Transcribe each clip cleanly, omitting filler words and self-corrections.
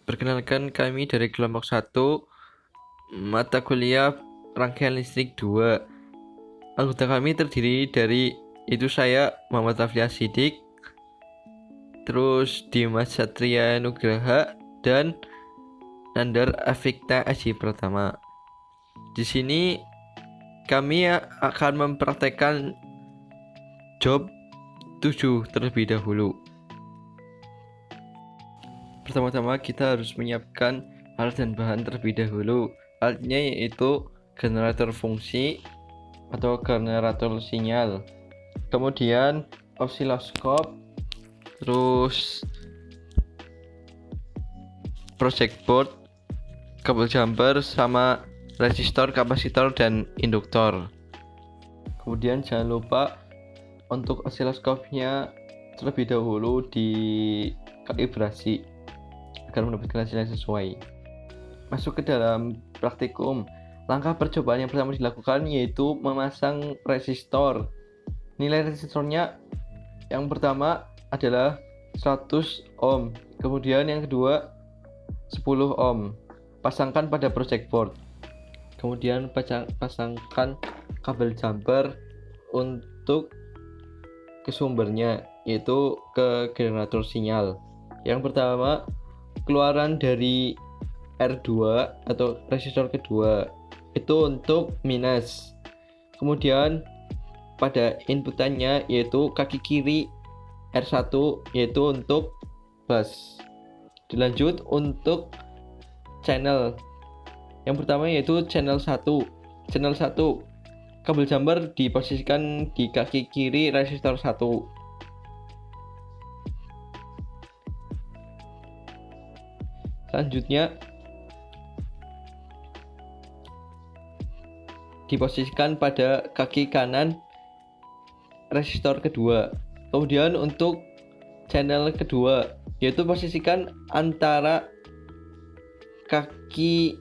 Perkenalkan, kami dari kelompok 1 mata kuliah rangkaian listrik 2. Anggota kami terdiri dari saya Muhammad Rafli Sidik, terus Dimas Satria Nugraha, dan Nandar Afikta Aji Pratama. Di sini kami akan mempraktekkan job 7 terlebih dahulu. Pertama-tama kita harus menyiapkan alat dan bahan terlebih dahulu. Alatnya yaitu generator fungsi atau generator sinyal, kemudian osiloskop, terus project board, kabel jumper, sama resistor, kapasitor, dan induktor. Kemudian jangan lupa untuk osiloskopnya terlebih dahulu dikalibrasi agar mendapatkan hasil yang sesuai. Masuk ke dalam praktikum. Langkah percobaan yang pertama dilakukan yaitu memasang resistor. Nilai resistornya yang pertama adalah 100 ohm, kemudian yang kedua 10 ohm. Pasangkan pada project board. Kemudian pasangkan kabel jumper untuk ke sumbernya, yaitu ke generator sinyal. Yang pertama, keluaran dari R2 atau resistor kedua itu untuk minus. Kemudian pada inputannya yaitu kaki kiri R1 yaitu untuk plus. Dilanjut untuk channel. Yang pertama yaitu channel 1. Channel 1, kabel jumper diposisikan di kaki kiri resistor 1. Selanjutnya diposisikan pada kaki kanan resistor kedua. Kemudian untuk channel kedua yaitu posisikan antara kaki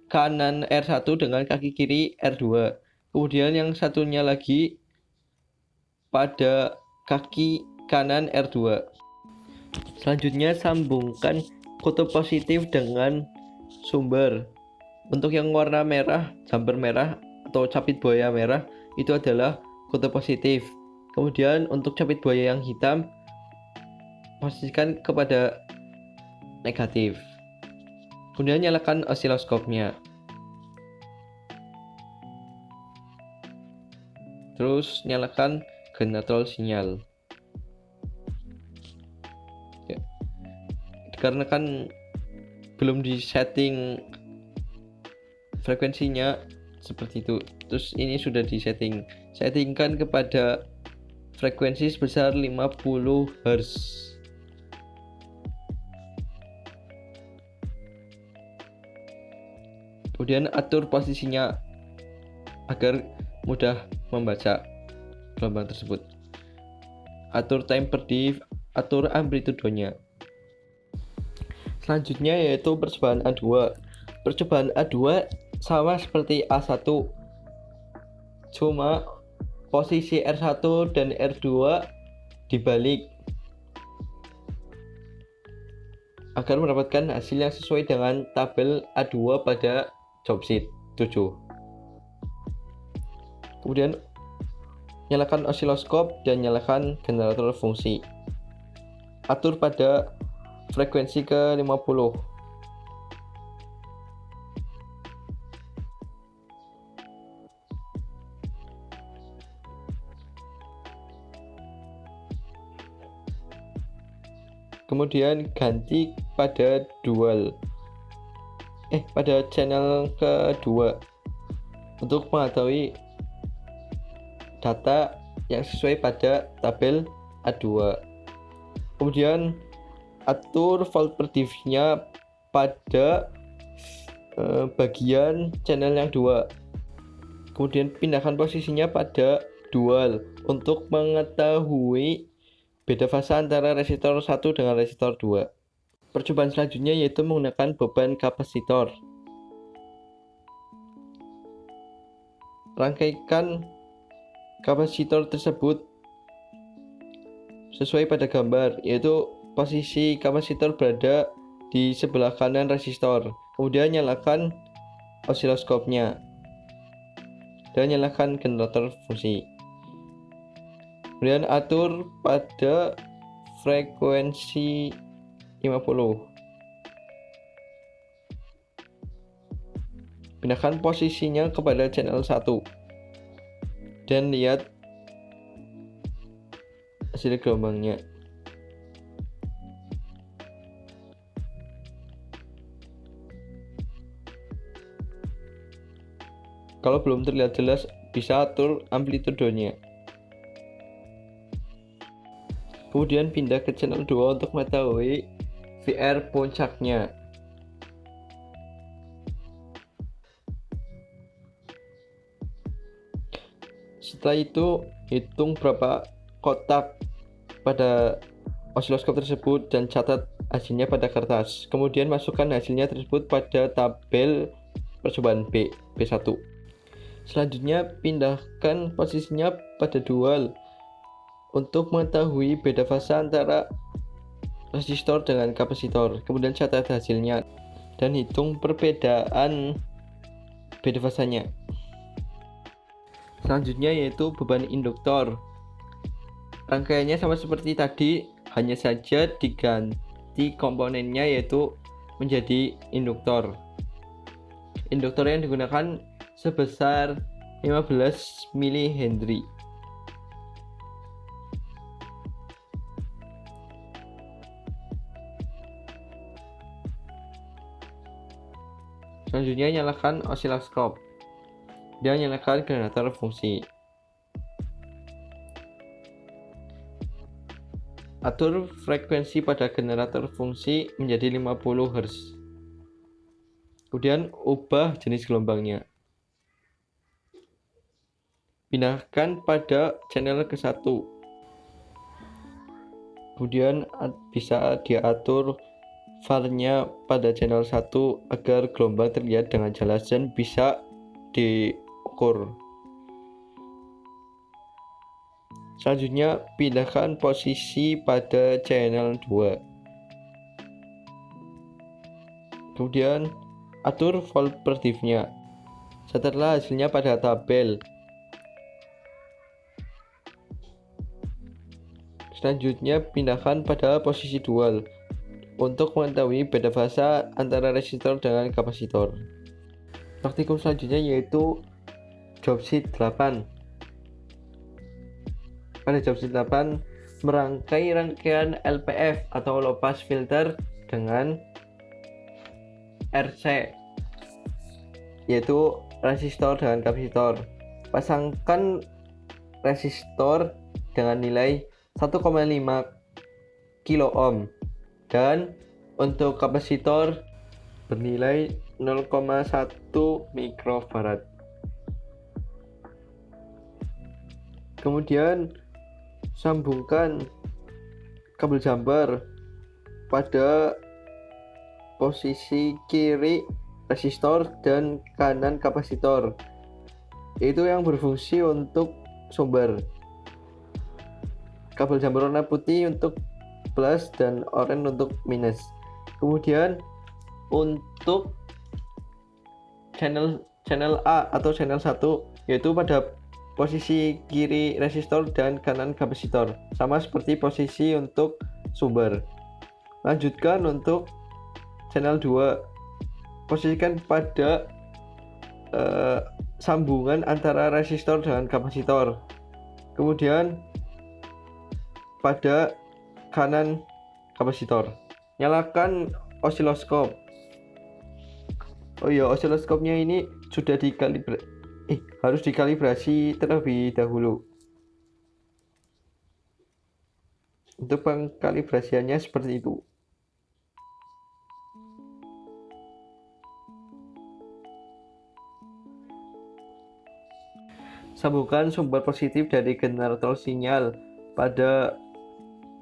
kanan R1 dengan kaki kiri R2. Kemudian yang satunya lagi pada kaki kanan R2. Selanjutnya sambungkan kutub positif dengan sumber. Untuk yang warna merah, jumper merah atau capit buaya merah itu adalah kutub positif. Kemudian untuk capit buaya yang hitam posisikan kepada negatif. Kemudian nyalakan osiloskopnya. Terus nyalakan generator sinyal. Ya. Dikarenakan belum disetting frekuensinya seperti itu, terus ini sudah settingkan kepada frekuensi sebesar 50 Hz. Kemudian atur posisinya agar mudah membaca gelombang tersebut. Atur time per div, atur amplitudenya. Selanjutnya yaitu percobaan A2. Percobaan A2 sama seperti A1, cuma posisi R1 dan R2 dibalik agar mendapatkan hasil yang sesuai dengan tabel A2 pada job sheet 7. Kemudian nyalakan osiloskop dan nyalakan generator fungsi. Atur pada frekuensi ke 50. Kemudian ganti pada pada channel kedua untuk mengetahui data yang sesuai pada tabel A2. Kemudian atur volt per div-nya pada bagian channel yang 2. Kemudian pindahkan posisinya pada dual untuk mengetahui beda fase antara resistor 1 dengan resistor 2. Percobaan selanjutnya yaitu menggunakan beban kapasitor. Rangkaikan kapasitor tersebut sesuai pada gambar, yaitu posisi kapasitor berada di sebelah kanan resistor. Kemudian nyalakan osiloskopnya dan nyalakan generator fungsi. Kemudian atur pada frekuensi 50. Pindahkan posisinya kepada channel 1 dan lihat hasil gelombangnya. Kalau belum terlihat jelas, bisa atur amplitudenya. Kemudian pindah ke channel 2 untuk mengetahui VR puncaknya. Setelah itu, hitung berapa kotak pada osiloskop tersebut dan catat hasilnya pada kertas. Kemudian masukkan hasilnya tersebut pada tabel percobaan B1. Selanjutnya, pindahkan posisinya pada dual untuk mengetahui beda fasa antara resistor dengan kapasitor. Kemudian catat hasilnya dan hitung perbedaan beda fasanya. Selanjutnya yaitu beban induktor. Rangkaiannya sama seperti tadi, hanya saja diganti komponennya yaitu menjadi induktor. Induktor yang digunakan sebesar 15 mH. Selanjutnya nyalakan osiloskop dan nyalakan generator fungsi. Atur frekuensi pada generator fungsi menjadi 50 Hz. Kemudian ubah jenis gelombangnya. Pindahkan pada channel ke-1. Kemudian bisa diatur VAR-nya pada channel 1 agar gelombang terlihat dengan jelas dan bisa diukur. Selanjutnya, pindahkan posisi pada channel 2. Kemudian, atur volt per diff-nya. Catatlah hasilnya pada tabel. Selanjutnya, pindahkan pada posisi dual untuk mengetahui beda fasa antara resistor dengan kapasitor. Praktikum selanjutnya yaitu job sheet 8. Pada job sheet 8, merangkai rangkaian LPF atau low pass filter dengan RC, yaitu resistor dengan kapasitor. Pasangkan resistor dengan nilai 1,5 kilo ohm dan untuk kapasitor bernilai 0,1 mikrofarad. Kemudian sambungkan kabel jumper pada posisi kiri resistor dan kanan kapasitor, yaitu yang berfungsi untuk sumber. Kabel jumper warna putih untuk plus dan oranye untuk minus. Kemudian untuk channel A atau channel 1 yaitu pada posisi kiri resistor dan kanan kapasitor, sama seperti posisi untuk sumber. Lanjutkan untuk channel 2, posisikan pada sambungan antara resistor dengan kapasitor. Kemudian pada kanan kapasitor. Nyalakan osiloskop. Oh iya, osiloskopnya ini sudah harus dikalibrasi terlebih dahulu. Untuk pengkalibrasiannya seperti itu. Sambungkan sumber positif dari generator sinyal pada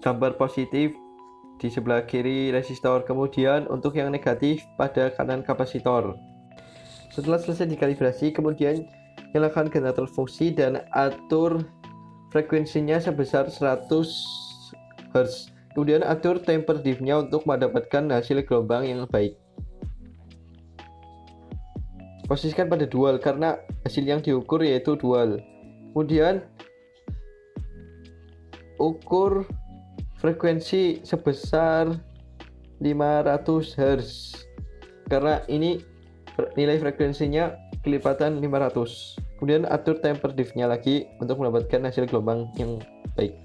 gambar positif di sebelah kiri resistor, kemudian untuk yang negatif pada kanan kapasitor. Setelah selesai dikalibrasi, kemudian nyalakan generator fungsi dan atur frekuensinya sebesar 100 Hz Kemudian atur temper diff-nya untuk mendapatkan hasil gelombang yang baik. Posisikan pada dual karena hasil yang diukur yaitu dual. Kemudian ukur frekuensi sebesar 500 Hz karena ini nilai frekuensinya kelipatan 500. Kemudian atur temper diff-nya lagi untuk mendapatkan hasil gelombang yang baik.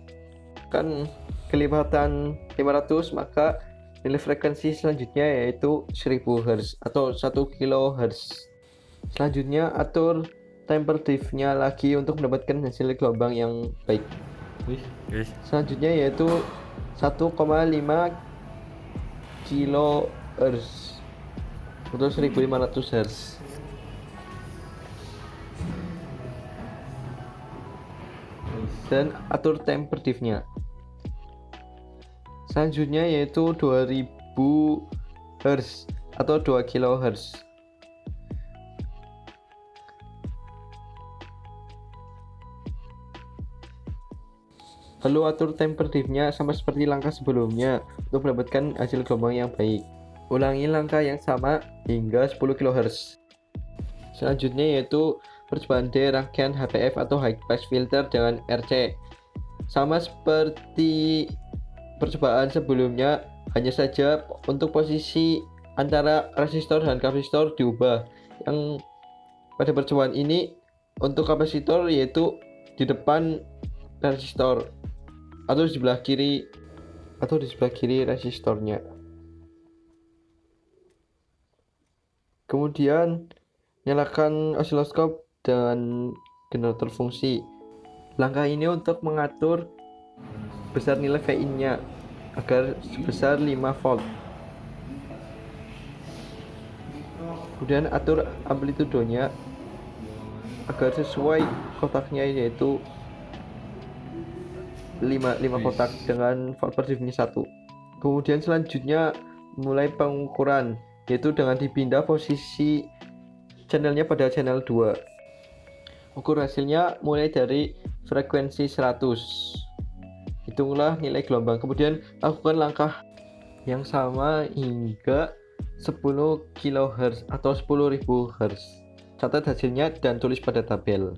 Kan kelipatan 500, maka nilai frekuensi selanjutnya yaitu 1000 Hz atau 1 kHz. Selanjutnya atur temper diff-nya lagi untuk mendapatkan hasil gelombang yang baik. Selanjutnya yaitu 1,5 kHz atau 1500 Hz. Dan atur temper diff-nya. Selanjutnya yaitu 2000 Hz atau 2 kHz. Lalu atur temper diff-nya sama seperti langkah sebelumnya untuk mendapatkan hasil gelombang yang baik. Ulangi langkah yang sama hingga 10 kHz. Selanjutnya yaitu percobaan D rangkaian HPF atau High Pass Filter dengan RC. Sama seperti percobaan sebelumnya, hanya saja untuk posisi antara resistor dan kapasitor diubah. Yang pada percobaan ini untuk kapasitor yaitu di depan resistor atau di sebelah kiri resistornya. Kemudian nyalakan osiloskop dan generator fungsi. Langkah ini untuk mengatur besar nilai VIN-nya agar sebesar 5 volt. Kemudian atur amplitudonya agar sesuai kotaknya yaitu 5 kotak dengan volt per diff-nya 1. Kemudian selanjutnya mulai pengukuran yaitu dengan dipindah posisi channelnya pada channel 2. Ukur hasilnya mulai dari frekuensi 100. Hitunglah nilai gelombang, kemudian lakukan langkah yang sama hingga 10 kHz atau 10.000 Hz. Catat hasilnya dan tulis pada tabel.